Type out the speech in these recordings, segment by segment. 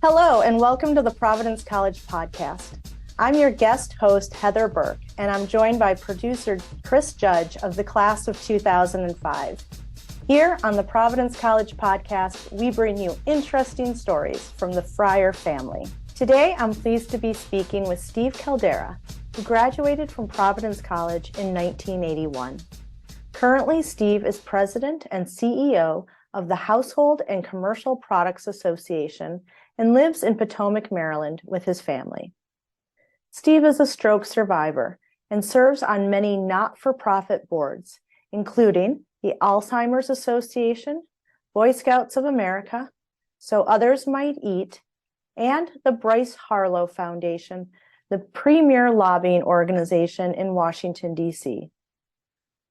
Hello, and welcome to the Providence College podcast. I'm your guest host, Heather Burke, and I'm joined by producer Chris Judge of the class of 2005. Here on the Providence College podcast, we bring you interesting stories from the Fryer family. Today, I'm pleased to be speaking with Steve Caldeira, who graduated from Providence College in 1981. Currently, Steve is president and CEO of the Household and Commercial Products Association and lives in Potomac, Maryland with his family. Steve is a stroke survivor and serves on many not-for-profit boards, including the Alzheimer's Association, Boy Scouts of America, So Others Might Eat, and the Bryce Harlow Foundation, the premier lobbying organization in Washington, D.C.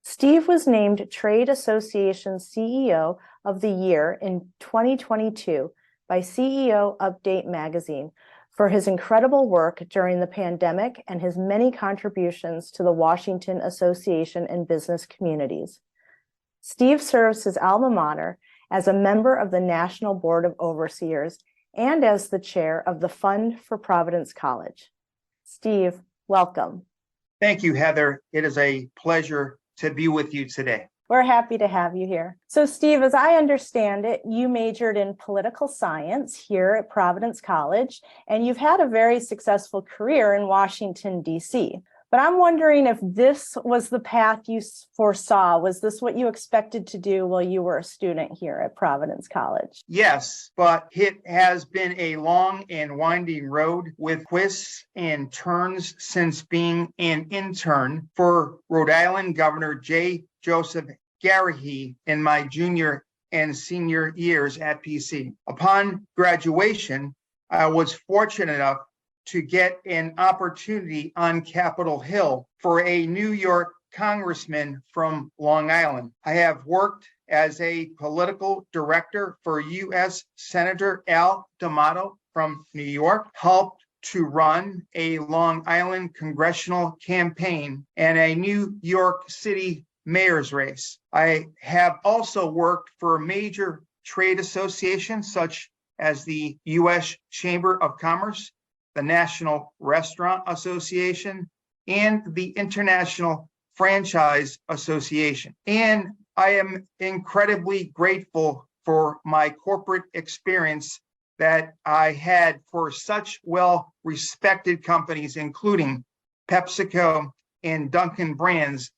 Steve was named Trade Association CEO of the Year in 2022 by CEO Update magazine for his incredible work during the pandemic and his many contributions to the Washington Association and business communities. Steve serves his alma mater as a member of the National Board of Overseers and as the chair of the Fund for Providence College. Steve, welcome. Thank you, Heather. It is a pleasure to be with you today. We're happy to have you here. So Steve, as I understand it, you majored in political science here at Providence College, and you've had a very successful career in Washington, D.C. But I'm wondering if this was the path you foresaw. Was this what you expected to do while you were a student here at Providence College? Yes, but it has been a long and winding road with twists and turns since being an intern for Rhode Island Governor J. Joseph Garrahy in my junior and senior years at PC. Upon graduation, I was fortunate enough to get an opportunity on Capitol Hill for a New York congressman from Long Island. I have worked as a political director for U.S. Senator Al D'Amato from New York, helped to run a Long Island congressional campaign and a New York City mayor's race. I have also worked for major trade associations such as the U.S. Chamber of Commerce, the National Restaurant Association, and the International Franchise Association. And I am incredibly grateful for my corporate experience that I had for such well-respected companies, including PepsiCo and Dunkin' Brands,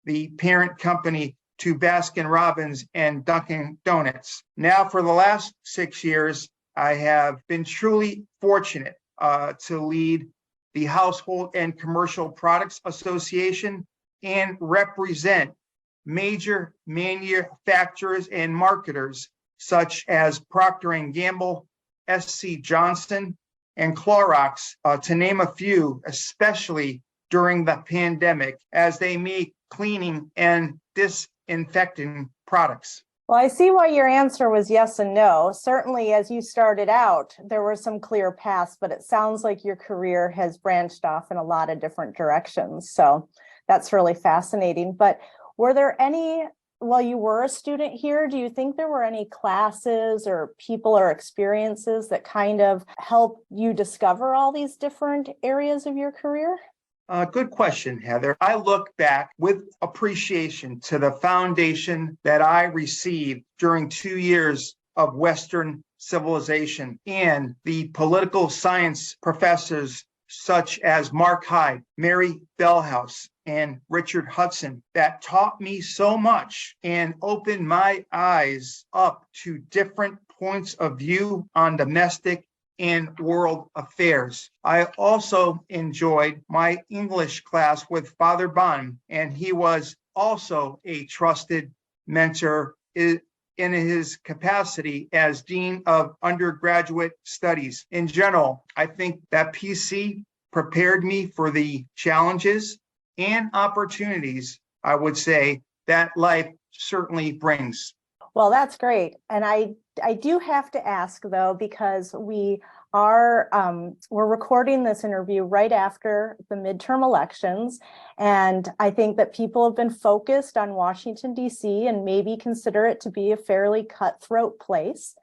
the parent company to Baskin-Robbins and Dunkin' Donuts. Now, for the last 6 years, I have been truly fortunate to lead the Household and Commercial Products Association and represent major manufacturers and marketers such as Procter & Gamble, SC Johnson, and Clorox, to name a few, especially during the pandemic, as they make cleaning and disinfecting products. Well, I see why your answer was yes and no. Certainly, as you started out, there were some clear paths, but it sounds like your career has branched off in a lot of different directions. So that's really fascinating. But were there any, while you were a student here, do you think there were any classes or people or experiences that kind of helped you discover all these different areas of your career? Good question, Heather. I look back with appreciation to the foundation that I received during 2 years of Western civilization and the political science professors such as Mark Hyde, Mary Bellhouse, and Richard Hudson that taught me so much and opened my eyes up to different points of view on domestic and world affairs. I also enjoyed my English class with Father Bond, and he was also a trusted mentor in his capacity as Dean of Undergraduate Studies. In general, I think that PC prepared me for the challenges and opportunities, I would say, that life certainly brings. Well, that's great. And I do have to ask, though, because we're recording this interview right after the midterm elections. And I think that people have been focused on Washington, D.C. and maybe consider it to be a fairly cutthroat place.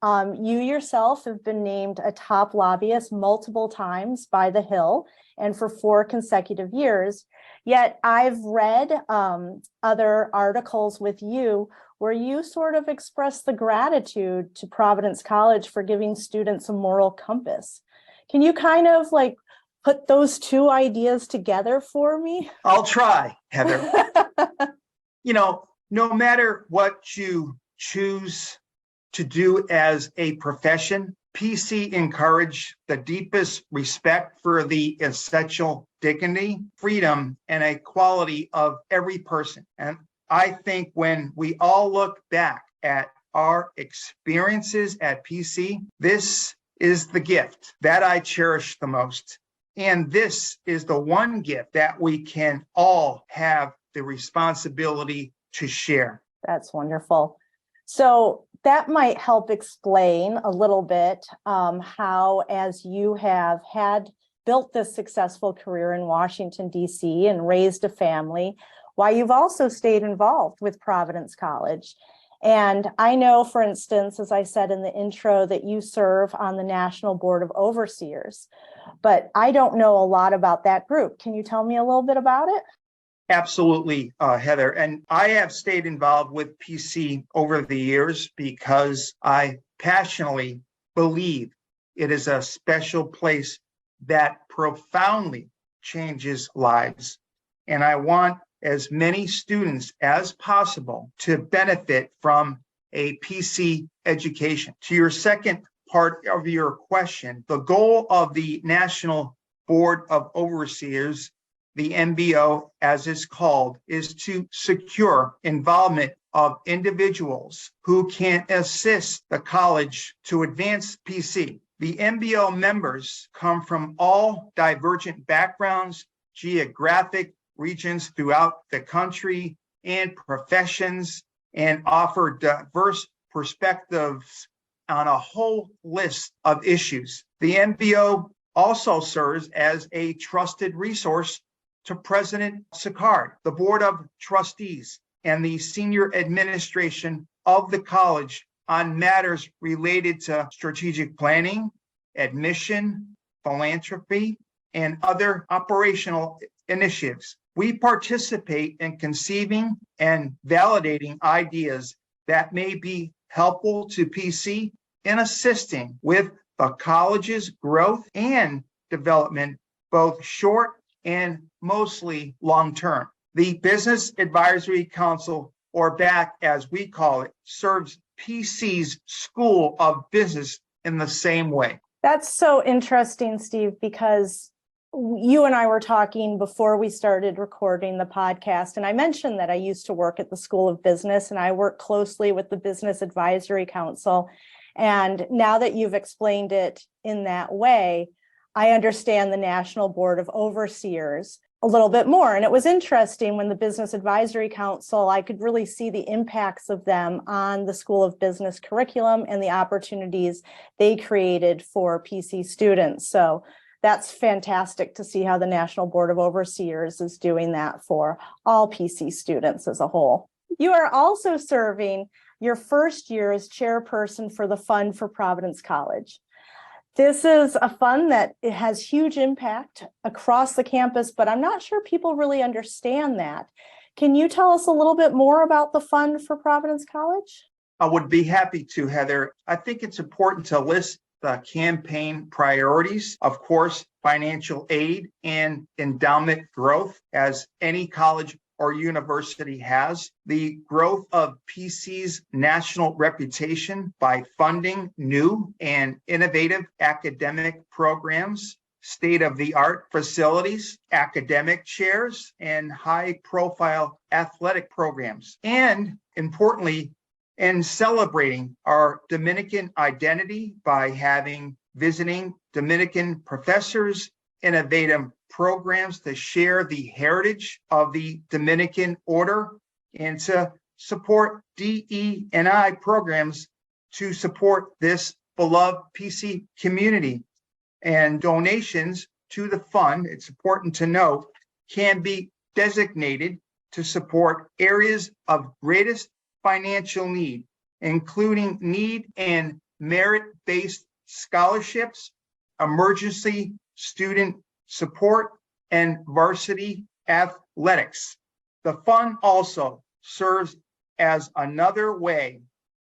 You yourself have been named a top lobbyist multiple times by The Hill and for 4 consecutive years. Yet I've read other articles with you where you sort of express the gratitude to Providence College for giving students a moral compass. Can you kind of like put those two ideas together for me? I'll try, Heather. No matter what you choose to do as a profession, PC encouraged the deepest respect for the essential dignity, freedom, and equality of every person. And I think when we all look back at our experiences at PC, this is the gift that I cherish the most. And this is the one gift that we can all have the responsibility to share. That's wonderful. So that might help explain a little bit how, as you have built this successful career in Washington, D.C. and raised a family, why you've also stayed involved with Providence College. And I know, for instance, as I said in the intro, that you serve on the National Board of Overseers, but I don't know a lot about that group. Can you tell me a little bit about it? Absolutely, Heather. And I have stayed involved with PC over the years because I passionately believe it is a special place that profoundly changes lives. And I want as many students as possible to benefit from a PC education. To your second part of your question, the goal of the National Board of Overseers, the NBO as it's called, is to secure involvement of individuals who can assist the college to advance PC. The NBO members come from all divergent backgrounds, geographic regions throughout the country, and professions, and offer diverse perspectives on a whole list of issues. The NBO also serves as a trusted resource to President Sicard, the Board of Trustees, and the senior administration of the college on matters related to strategic planning, admission, philanthropy, and other operational initiatives. We participate in conceiving and validating ideas that may be helpful to PC in assisting with the college's growth and development, both short and mostly long-term. The Business Advisory Council, or BAC as we call it, serves PC's School of Business in the same way. That's so interesting, Steve, because you and I were talking before we started recording the podcast, and I mentioned that I used to work at the School of Business and I work closely with the Business Advisory Council. And now that you've explained it in that way, I understand the National Board of Overseers a little bit more. And it was interesting when the Business Advisory Council, I could really see the impacts of them on the School of Business curriculum and the opportunities they created for PC students. So that's fantastic to see how the National Board of Overseers is doing that for all PC students as a whole. You are also serving your first year as chairperson for the Fund for Providence College. This is a fund that it has huge impact across the campus, but I'm not sure people really understand that. Can you tell us a little bit more about the Fund for Providence College? I would be happy to, Heather. I think it's important to list the campaign priorities. Of course, financial aid and endowment growth, as any college or university has, the growth of PC's national reputation by funding new and innovative academic programs, state-of-the-art facilities, academic chairs, and high-profile athletic programs. And importantly, in celebrating our Dominican identity by having visiting Dominican professors, innovative programs to share the heritage of the Dominican order, and to support DE&I programs to support this beloved PC community. And donations to the fund, it's important to note, can be designated to support areas of greatest financial need, including need and merit-based scholarships, emergency student support, and varsity athletics. The fund also serves as another way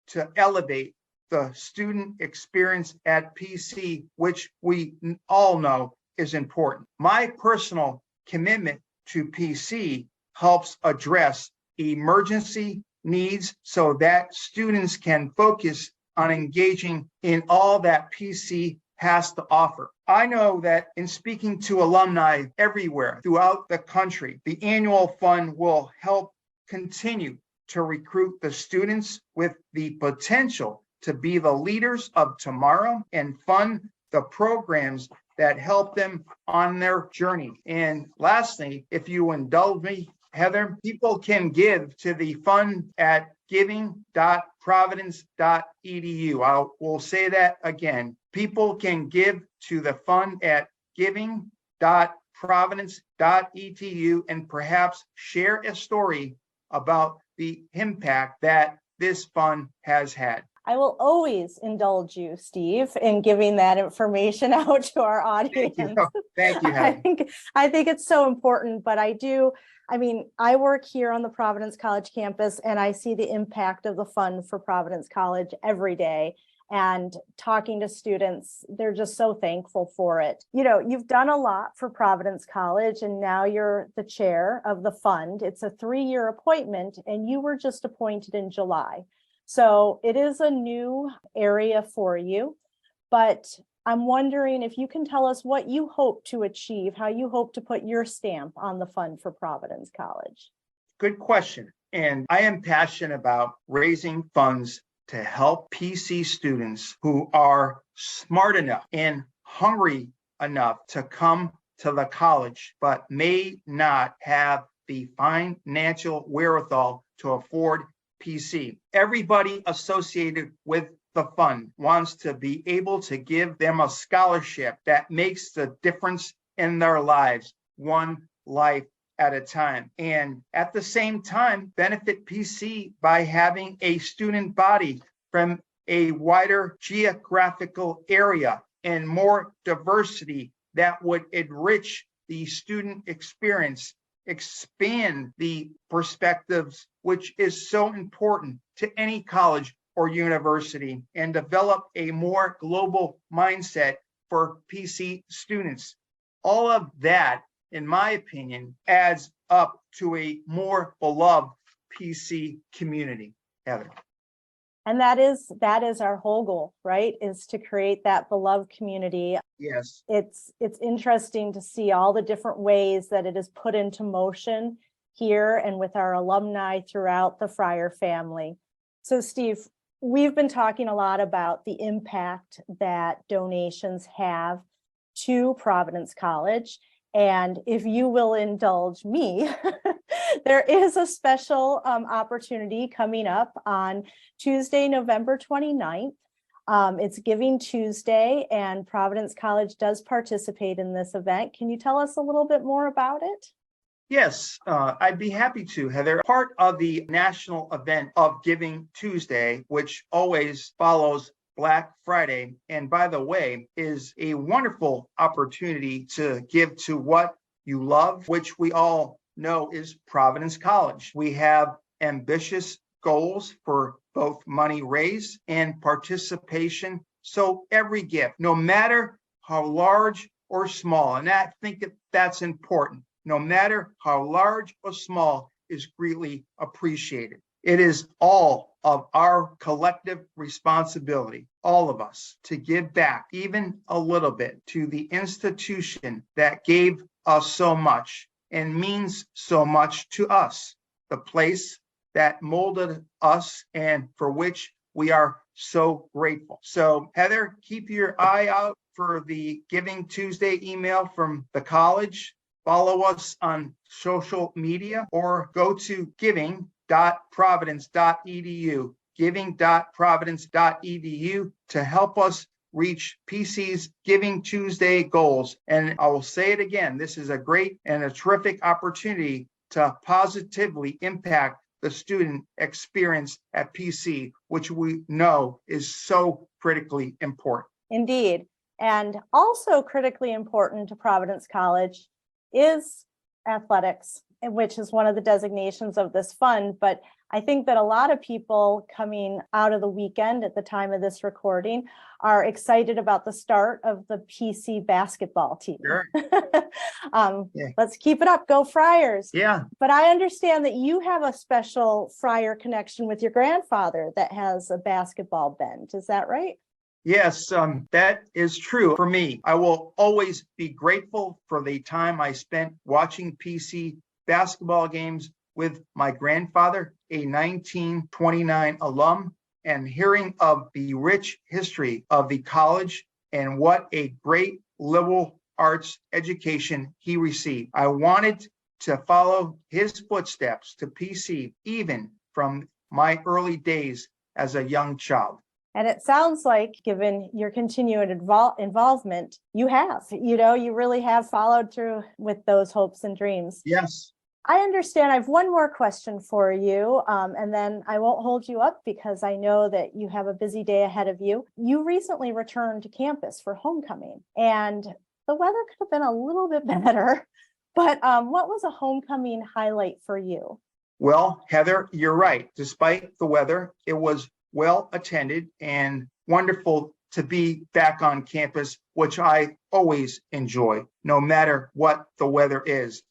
to elevate the student experience at PC, which we all know is important. My personal commitment to PC helps address emergency needs so that students can focus on engaging in all that PC has to offer. I know that in speaking to alumni everywhere throughout the country, the annual fund will help continue to recruit the students with the potential to be the leaders of tomorrow and fund the programs that help them on their journey. And lastly, if you indulge me, Heather, people can give to the fund at giving.providence.edu. I will say that again. People can give to the fund at giving.providence.edu and perhaps share a story about the impact that this fund has had. I will always indulge you, Steve, in giving that information out to our audience. Thank you, Heather. I think it's so important, but I work here on the Providence College campus and I see the impact of the fund for Providence College every day. And talking to students, they're just so thankful for it. You know, you've done a lot for Providence College and now you're the chair of the fund. It's a 3-year appointment and you were just appointed in July. So it is a new area for you, but I'm wondering if you can tell us what you hope to achieve, how you hope to put your stamp on the fund for Providence College. Good question. And I am passionate about raising funds to help PC students who are smart enough and hungry enough to come to the college, but may not have the financial wherewithal to afford PC. Everybody associated with the fund wants to be able to give them a scholarship that makes the difference in their lives, one life at a time. And at the same time, benefit PC by having a student body from a wider geographical area and more diversity that would enrich the student experience, expand the perspectives, which is so important to any college or university, and develop a more global mindset for PC students. All of that, in my opinion, adds up to a more beloved PC community, Heather. And that is our whole goal, right? Is to create that beloved community. Yes. It's interesting to see all the different ways that it is put into motion here and with our alumni throughout the Fryer family. So Steve, we've been talking a lot about the impact that donations have to Providence College. And if you will indulge me, there is a special opportunity coming up on Tuesday, November 29th. It's Giving Tuesday, and Providence College does participate in this event. Can you tell us a little bit more about it? Yes, I'd be happy to, Heather. Part of the national event of Giving Tuesday, which always follows Black Friday, and by the way, is a wonderful opportunity to give to what you love, which we all know is Providence College. We have ambitious goals for both money raised and participation. So every gift, no matter how large or small, and I think that's important, no matter how large or small, is greatly appreciated. It is all of our collective responsibility, all of us, to give back even a little bit to the institution that gave us so much and means so much to us, the place that molded us and for which we are so grateful. So Heather, keep your eye out for the Giving Tuesday email from the college. Follow us on social media or go to giving.providence.edu, giving.providence.edu to help us reach PC's Giving Tuesday goals. And I will say it again, this is a great and a terrific opportunity to positively impact the student experience at PC, which we know is so critically important. Indeed. And also critically important to Providence College is athletics, which is one of the designations of this fund. But I think that a lot of people coming out of the weekend at the time of this recording are excited about the start of the PC basketball team. Sure. Let's keep it up. Go Friars. Yeah. But I understand that you have a special Friar connection with your grandfather that has a basketball bent. Is that right? Yes, that is true for me. I will always be grateful for the time I spent watching PC basketball games with my grandfather, a 1929 alum, and hearing of the rich history of the college and what a great liberal arts education he received. I wanted to follow his footsteps to PC, even from my early days as a young child. And it sounds like, given your continued involvement, you really have followed through with those hopes and dreams. Yes. I understand. I have one more question for you, and then I won't hold you up because I know that you have a busy day ahead of you. You recently returned to campus for homecoming, and the weather could have been a little bit better, but what was a homecoming highlight for you? Well, Heather, you're right. Despite the weather, it was well attended and wonderful to be back on campus, which I always enjoy, no matter what the weather is.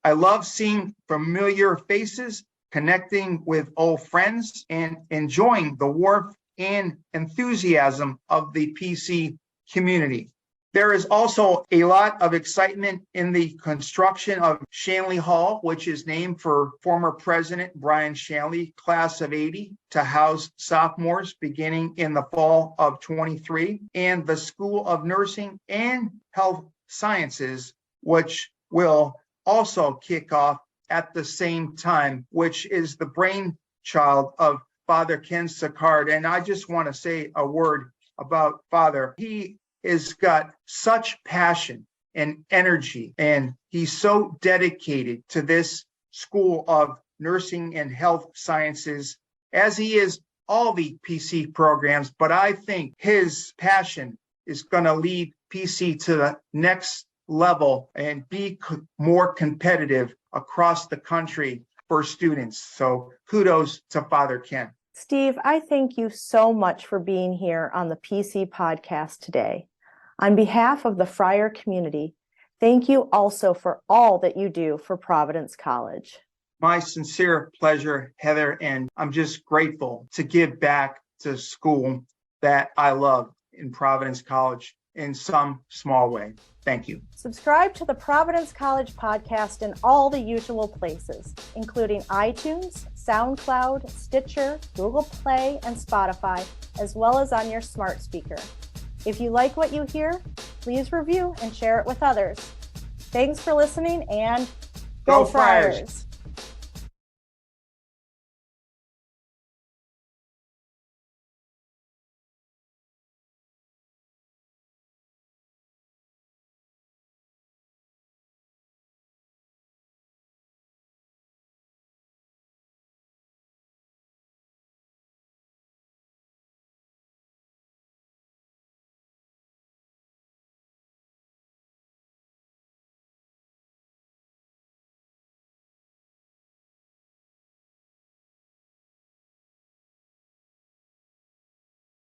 I love seeing familiar faces, connecting with old friends, and enjoying the warmth and enthusiasm of the PC community. There is also a lot of excitement in the construction of Shanley Hall, which is named for former President Brian Shanley, class of 80, to house sophomores beginning in the fall of 23, and the School of Nursing and Health Sciences, which will also kick off at the same time, which is the brainchild of Father Ken Sicard. And I just want to say a word about Father. He has got such passion and energy, and he's so dedicated to this School of Nursing and Health Sciences, as he is all the PC programs. But I think his passion is going to lead PC to the next level and be more competitive across the country for students. So kudos to Father Ken. Steve, I thank you so much for being here on the PC podcast today. On behalf of the Friar community, thank you also for all that you do for Providence College. My sincere pleasure, Heather, and I'm just grateful to give back to school that I love in Providence College in some small way. Thank you. Subscribe to the Providence College podcast in all the usual places, including iTunes, SoundCloud, Stitcher, Google Play, and Spotify, as well as on your smart speaker. If you like what you hear, please review and share it with others. Thanks for listening, and go Friars!